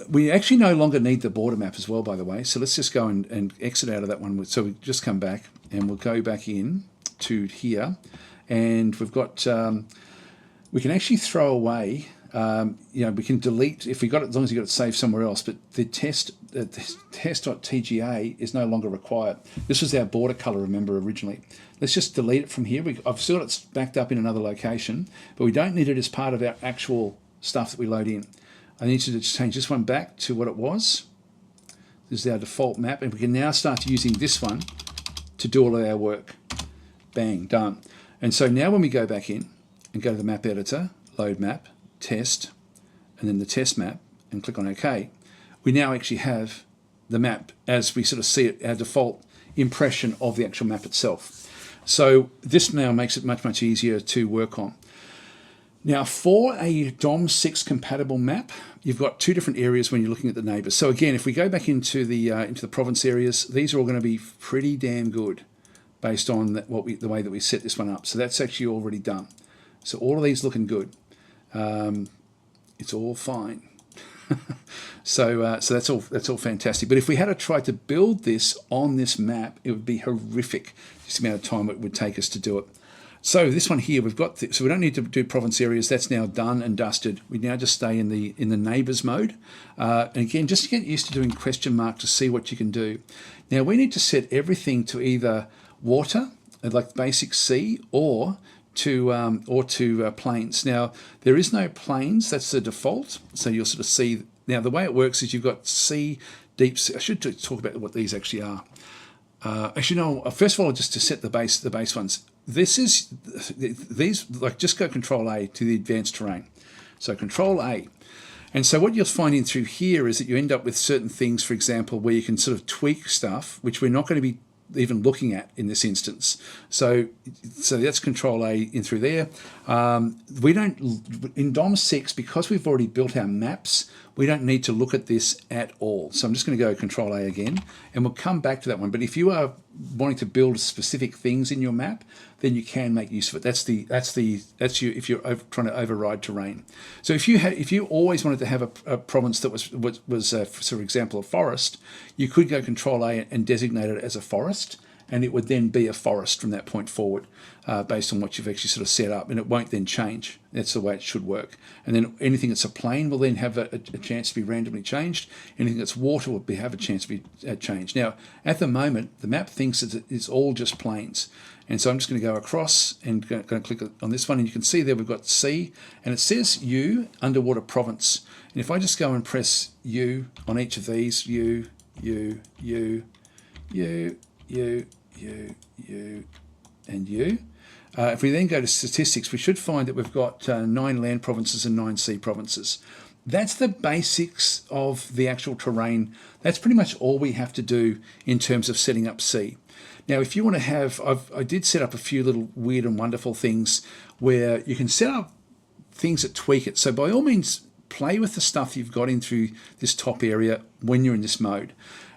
We actually no longer need the border map as well, by the way. So let's just go and exit out of that one. So we just come back and we'll go back in to here. And we've got, we can actually throw away, we can delete if we got it, as long as you got it saved somewhere else. But the test.tga is no longer required. This was our border color, remember, originally. Let's just delete it from here. I've still got it backed up in another location, but we don't need it as part of our actual stuff that we load in. I need to change this one back to what it was. This is our default map, and we can now start using this one to do all of our work. Bang, done. And so now when we go back in and go to the map editor, load map, test, and then the test map, and click on OK, we now actually have the map as we sort of see it, our default impression of the actual map itself. So this now makes it much, much easier to work on. Now, for a DOM6 compatible map, you've got two different areas when you're looking at the neighbors. So again, if we go back into the province areas, these are all going to be pretty damn good based on the way that we set this one up. So that's actually already done. So all of these looking good. It's all fine. So that's all fantastic. But if we had to try to build this on this map, it would be horrific, just the amount of time it would take us to do it. So this one here, we've got so we don't need to do province areas. That's now done and dusted. We now just stay in the neighbors mode. And again, just to get used to doing question mark to see what you can do. Now we need to set everything to either water, like basic C, or to planes. Now there is no planes. That's the default. So you'll sort of see. Now the way it works is you've got C, deep C. I should talk about what these actually are. Actually, no. First of all, just to set the base ones. These like just go Control A to the advanced terrain. So Control A. And so what you'll find in through here is that you end up with certain things, for example, where you can sort of tweak stuff, which we're not going to be even looking at in this instance. So that's Control A in through there. We don't, in DOM6, because we've already built our maps, we don't need to look at this at all. So I'm just going to go Control A again, and we'll come back to that one. But if you are wanting to build specific things in your map, then you can make use of it. That's you if you're trying to override terrain. So if you always wanted to have a province that was for example, a forest, you could go Control A and designate it as a forest, and it would then be a forest from that point forward, based on what you've actually sort of set up, and it won't then change. That's the way it should work. And then anything that's a plain will then have a chance to be randomly changed. Anything that's water will have a chance to be changed. Now, at the moment, the map thinks that it's all just plains. And so I'm just going to go across and going to click on this one, and you can see there we've got C, and it says U, underwater province. And if I just go and press U on each of these, U, U, U, U, U, U, U, and U. If we then go to statistics, we should find that we've got 9 land provinces and 9 sea provinces. That's the basics of the actual terrain. That's pretty much all we have to do in terms of setting up C. Now, if you want to have, I did set up a few little weird and wonderful things where you can set up things that tweak it. So by all means, play with the stuff you've got in through this top area when you're in this mode.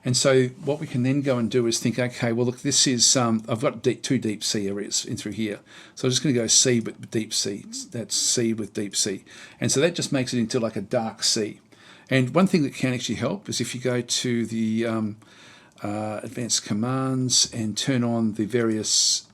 And so what we can then go and do is think, okay, well, look, this is, I've got two deep sea areas in through here. So I'm just going to go C with deep sea. That's C with deep sea. And so that just makes it into like a dark sea. And one thing that can actually help is if you go to the advanced commands and turn on the various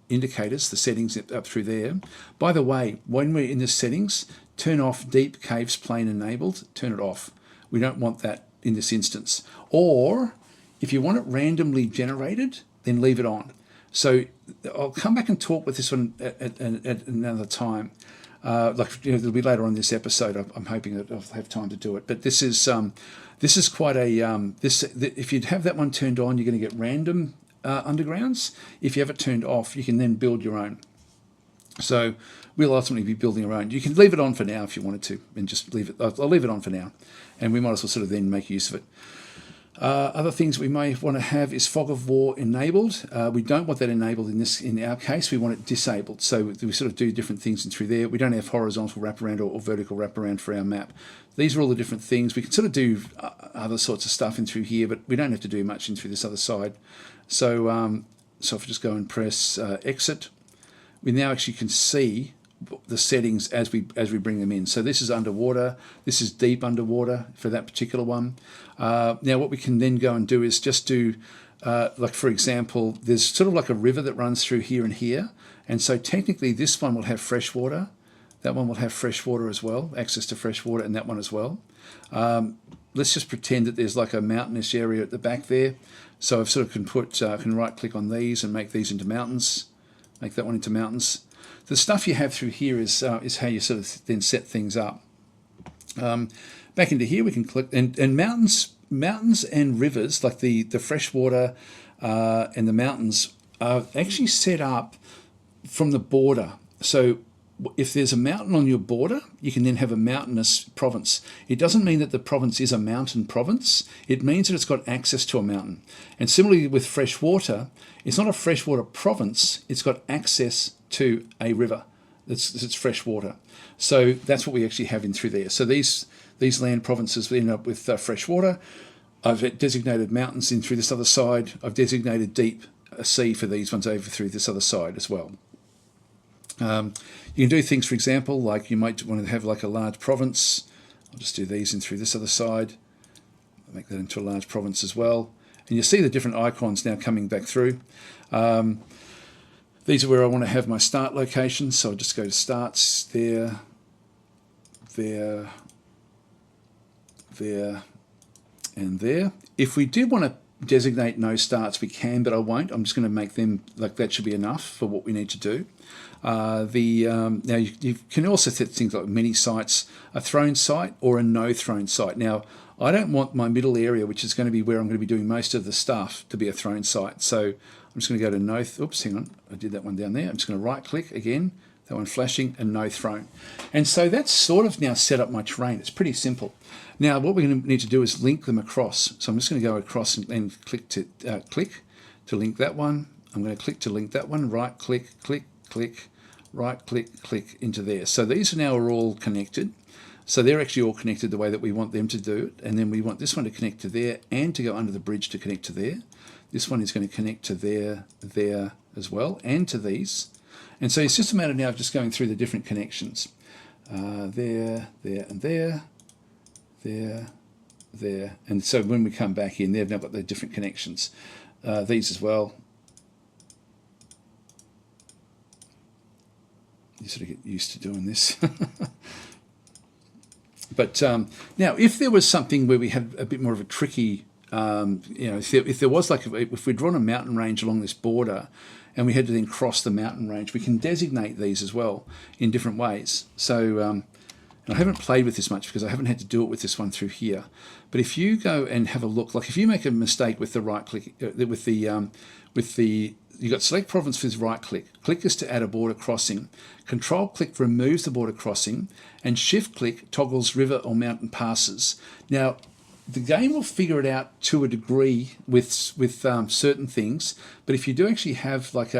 indicators, the settings up through there. By the way, when we're in the settings, turn off deep caves plane enabled, turn it off. We don't want that in this instance. Or if you want it randomly generated, then leave it on. So I'll come back and talk with this one at another time. It'll be later on in this episode. I'm hoping that I'll have time to do it. But this is quite a if you have that one turned on, you're going to get random undergrounds. If you have it turned off, you can then build your own. So we'll ultimately be building our own. You can leave it on for now if you wanted to, and just leave it. I'll leave it on for now, and we might as well sort of then make use of it. Other things we may want to have is fog of war enabled. We don't want that enabled in our case. We want it disabled. So we sort of do different things in through there. We don't have horizontal wraparound or vertical wraparound for our map. These are all the different things. We can sort of do other sorts of stuff in through here, but we don't have to do much in through this other side. So so if we just go and press exit, we now actually can see the settings as we bring them in. So this is underwater, this is deep underwater for that particular one. Now what we can then go and do is just do like for example, there's sort of like a river that runs through here and here, and so technically this one will have fresh water, that one will have fresh water as well, access to fresh water, and that one as well. Let's just pretend that there's like a mountainous area at the back there. So I've sort of can right click on these and make these into mountains, make that one into mountains. The stuff you have through here is how you sort of then set things up. Back into here we can click, and mountains and rivers, like the freshwater and the mountains, are actually set up from the border. So if there's a mountain on your border, you can then have a mountainous province. It doesn't mean that the province is a mountain province. It means that it's got access to a mountain. And similarly with freshwater, it's not a freshwater province, it's got access to a river that's freshwater. So that's what we actually have in through there. So these land provinces end up with fresh water. I've designated mountains in through this other side. I've designated deep sea for these ones over through this other side as well. You can do things, for example, like you might want to have like a large province. I'll just do these in through this other side. I'll make that into a large province as well. And you see the different icons now coming back through. These are where I want to have my start locations. So I'll just go to starts, there, and there. If we did want to designate no starts, we can, but I won't. I'm just going to make them like that should be enough for what we need to do. Now you can also set things like mini sites, a thrown site or a no thrown site. Now I don't want my middle area, which is going to be where I'm going to be doing most of the stuff, to be a thrown site. So I'm just going to go to no, oops, hang on, I did that one down there. I'm just going to right click again, that one flashing, and no thrown. And so that's sort of now set up my terrain. It's pretty simple. Now what we're going to need to do is link them across. So I'm just going to go across and click to link that one. I'm going to click to link that one, right click, click, click, right click, click into there. So these now are all connected. So they're actually all connected the way that we want them to do it. And then we want this one to connect to there and to go under the bridge to connect to there. This one is going to connect to there as well, and to these. And so it's just a matter now of just going through the different connections. There, and there, there. And so when we come back in, they've now got the different connections. These as well. You sort of get used to doing this. But now, if there was something where we had a bit more of a tricky, if there was like, if we'd drawn a mountain range along this border and we had to then cross the mountain range, we can designate these as well in different ways. So, and I haven't played with this much because I haven't had to do it with this one through here. But if you go and have a look, like if you make a mistake with the right click, you've got select province with right click. Click is to add a border crossing. Control click removes the border crossing, and shift click toggles river or mountain passes. Now, the game will figure it out to a degree with certain things, but if you do actually have like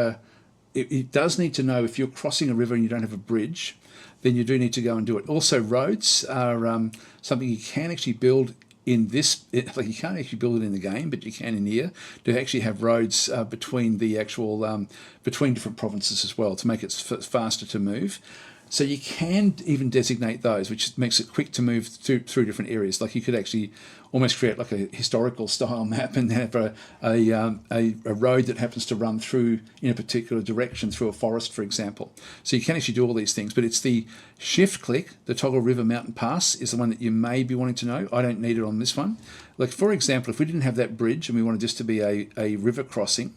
it does need to know if you're crossing a river and you don't have a bridge, then you do need to go and do it. Also, roads are something you can actually build in this, like you can't actually build it in the game, but you can in here, to actually have roads between the actual, between different provinces as well, to make it faster to move. So you can even designate those, which makes it quick to move through different areas. Like you could actually almost create like a historical style map and have a road that happens to run through in a particular direction through a forest, for example. So you can actually do all these things, but it's the shift click, the toggle river mountain pass, is the one that you may be wanting to know. I don't need it on this one. Like for example, if we didn't have that bridge and we wanted this to be a river crossing,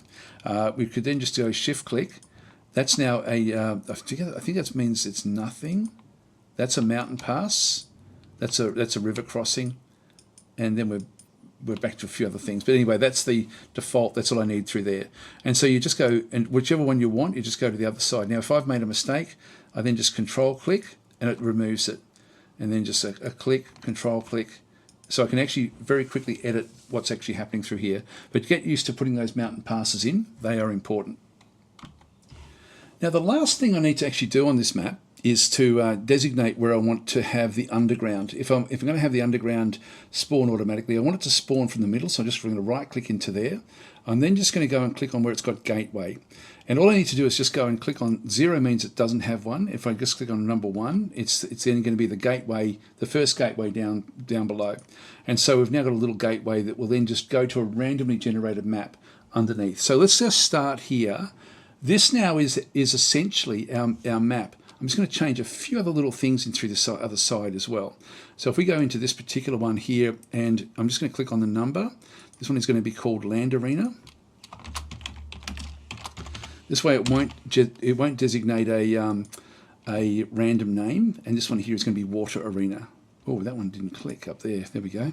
we could then just go shift click That's now I think that means it's nothing. That's a mountain pass. That's a river crossing, and then we're back to a few other things. But anyway, that's the default. That's all I need through there. And so you just go, and whichever one you want, you just go to the other side. Now, if I've made a mistake, I then just control click, and it removes it. And then just a click, control click. So I can actually very quickly edit what's actually happening through here. But get used to putting those mountain passes in. They are important. Now, the last thing I need to actually do on this map is to designate where I want to have the underground. If I'm going to have the underground spawn automatically, I want it to spawn from the middle, so I'm just going to right click into there. I'm then just going to go and click on where it's got gateway. And all I need to do is just go and click on 0 means it doesn't have one. If I just click on number 1, it's then going to be the gateway, the first gateway down below. And so we've now got a little gateway that will then just go to a randomly generated map underneath. So let's just start here. This now is essentially our map. I'm just going to change a few other little things in through the other side as well. So if we go into this particular one here, and I'm just going to click on the number. This one is going to be called Land Arena. This way it won't designate a random name, and this one here is going to be Water Arena. Oh, that one didn't click up there. There we go.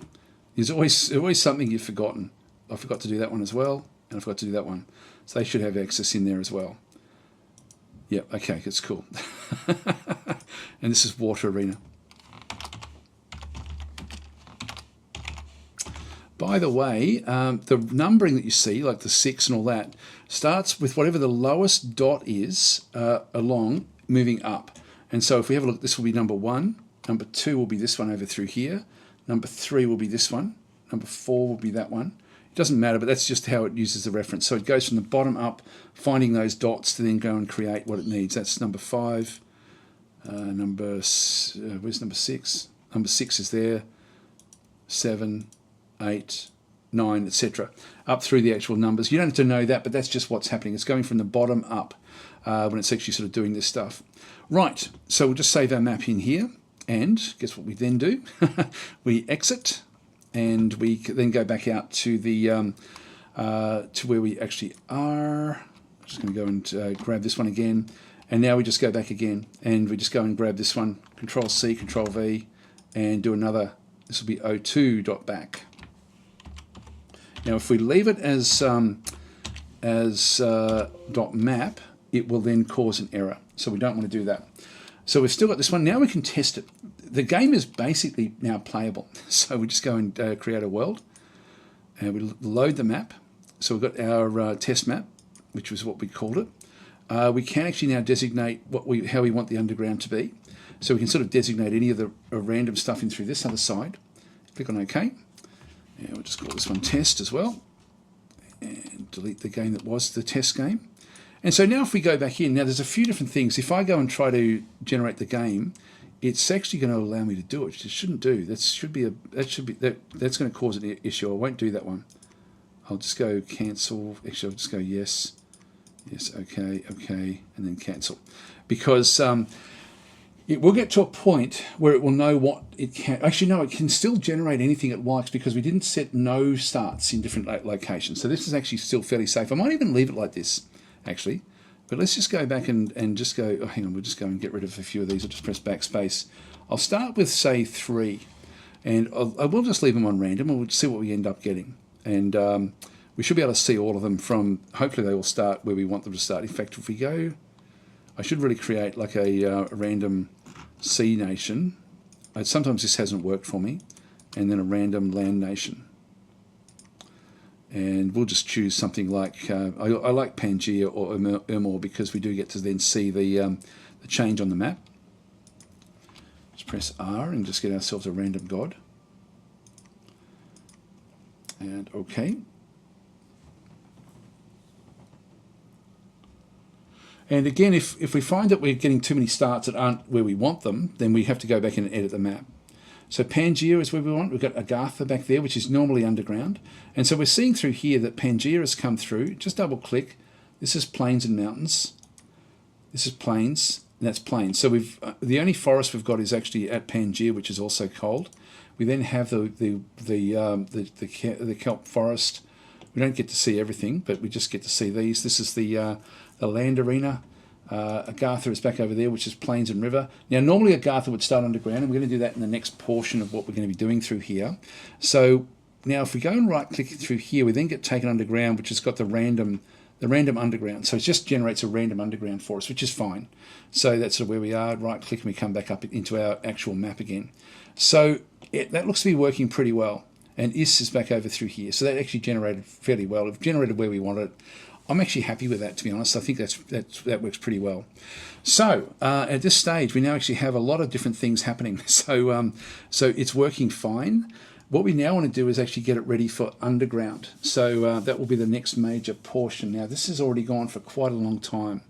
There's always something you've forgotten. I forgot to do that one as well, and I forgot to do that one. So they should have access in there as well. Yep, okay, that's cool. And this is Water Arena. By the way, the numbering that you see, like the 6 and all that, starts with whatever the lowest dot is along, moving up. And so if we have a look, this will be number 1. Number 2 will be this one over through here. Number 3 will be this one. Number 4 will be that one. It doesn't matter, but that's just how it uses the reference. So it goes from the bottom up, finding those dots to then go and create what it needs. That's number 5. Where's number 6? Number 6 is there. 7, 8, 9, etc. Up through the actual numbers. You don't have to know that, but that's just what's happening. It's going from the bottom up when it's actually sort of doing this stuff. Right, so we'll just save our map in here, and guess what we then do? We exit, and we then go back out to the to where we actually are. I'm just going to go and grab this one again, and now we just go back again, and we just go and grab this one, Control C, Control V, and do another. This will be O2.back. Now, if we leave it as .map, it will then cause an error. So we don't want to do that. So we've still got this one. Now we can test it. The game is basically now playable. So we just go and create a world, and we load the map. So we've got our test map, which was what we called it. We can actually now designate how we want the underground to be. So we can sort of designate any of the random stuff in through this other side. Click on OK. And we'll just call this one test as well. And delete the game that was the test game. And so now if we go back in, now there's a few different things. If I go and try to generate the game, it's actually going to allow me to do it, which it shouldn't do. That's going to cause an issue. I won't do that one. I'll just go cancel. Actually, I'll just go yes, okay, and then cancel. Because it will get to a point where it will know what it can. Actually, no, it can still generate anything it likes because we didn't set no starts in different locations. So this is actually still fairly safe. I might even leave it like this, actually. But let's just go back and just go, oh, hang on, we'll just go and get rid of a few of these. I'll just press backspace. I'll start with, say, 3. And I will just leave them on random, and we'll see what we end up getting. And we should be able to see all of them from, hopefully they will start where we want them to start. In fact, if we go, I should really create like a random sea nation. Sometimes this hasn't worked for me. And then a random land nation. And we'll just choose something like, I like Pangaea or Ermor because we do get to then see the change on the map. Just press R and just get ourselves a random god. And OK. And again, if we find that we're getting too many starts that aren't where we want them, then we have to go back and edit the map. So Pangaea is where we want. We've got Agartha back there, which is normally underground. And so we're seeing through here that Pangaea has come through. Just double click. This is plains and mountains. This is plains, and that's plains. So we've the only forest we've got is actually at Pangaea, which is also cold. We then have the kelp forest. We don't get to see everything, but we just get to see these. This is the land arena. Agartha is back over there, which is Plains and River. Now, normally Agartha would start underground, and we're going to do that in the next portion of what we're going to be doing through here. So now if we go and right-click through here, we then get taken underground, which has got the random underground. So it just generates a random underground for us, which is fine. So that's sort of where we are. Right-click and we come back up into our actual map again. So that looks to be working pretty well. And IS is back over through here. So that actually generated fairly well. It generated where we wanted it. I'm actually happy with that, to be honest. I think that works pretty well. So at this stage, we now actually have a lot of different things happening. So it's working fine. What we now want to do is actually get it ready for underground. So that will be the next major portion. Now, this has already gone for quite a long time.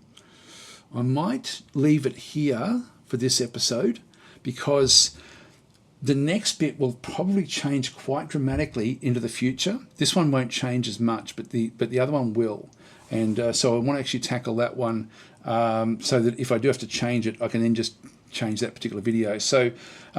I might leave it here for this episode because the next bit will probably change quite dramatically into the future. This one won't change as much, but the other one will. And so I want to actually tackle that one so that if I do have to change it, I can then just change that particular video. So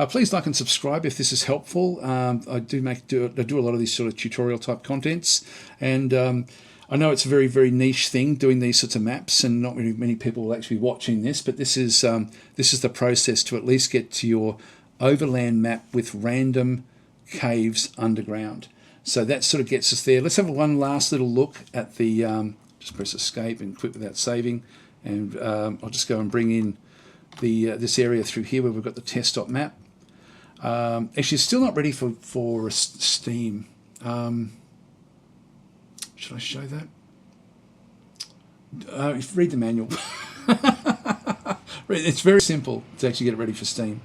please like and subscribe if this is helpful. I do a lot of these sort of tutorial type contents, and I know it's a very, very niche thing doing these sorts of maps, and not really many people will actually be watching this, but this is the process to at least get to your overland map with random caves underground. So that sort of gets us there. Let's have one last little look at the just press escape and quit without saving, and I'll just go and bring in this area through here where we've got the test.map. Actually, it's still not ready for Steam. Should I show that? Read the manual. It's very simple to actually get it ready for Steam.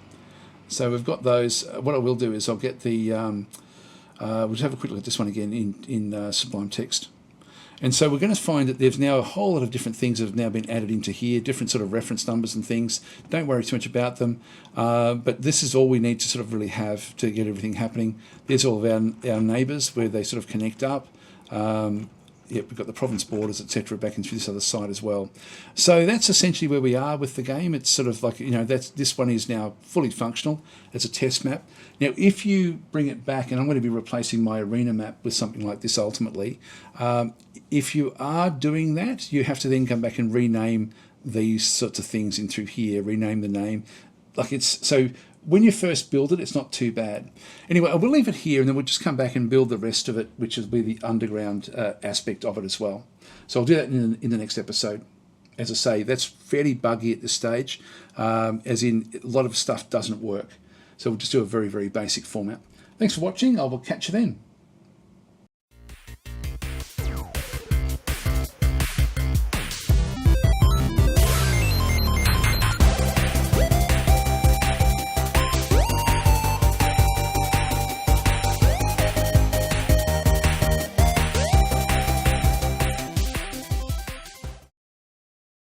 So we've got those. What I will do is I'll get the we'll just have a quick look at this one again in Sublime Text. And so we're going to find that there's now a whole lot of different things that have now been added into here, different sort of reference numbers and things. Don't worry too much about them. But this is all we need to sort of really have to get everything happening. There's all of our neighbours where they sort of connect up. We've got the province borders, etc., back into this other side as well. So that's essentially where we are with the game. It's sort of like, this one is now fully functional as a test map. Now, if you bring it back, and I'm going to be replacing my arena map with something like this ultimately, if you are doing that, you have to then come back and rename these sorts of things in through here, rename the name. So when you first build it, it's not too bad. Anyway, I will leave it here, and then we'll just come back and build the rest of it, which will be the underground aspect of it as well. So I'll do that in the next episode. As I say, that's fairly buggy at this stage, as in a lot of stuff doesn't work. So we'll just do a very, very basic format. Thanks for watching. I will catch you then.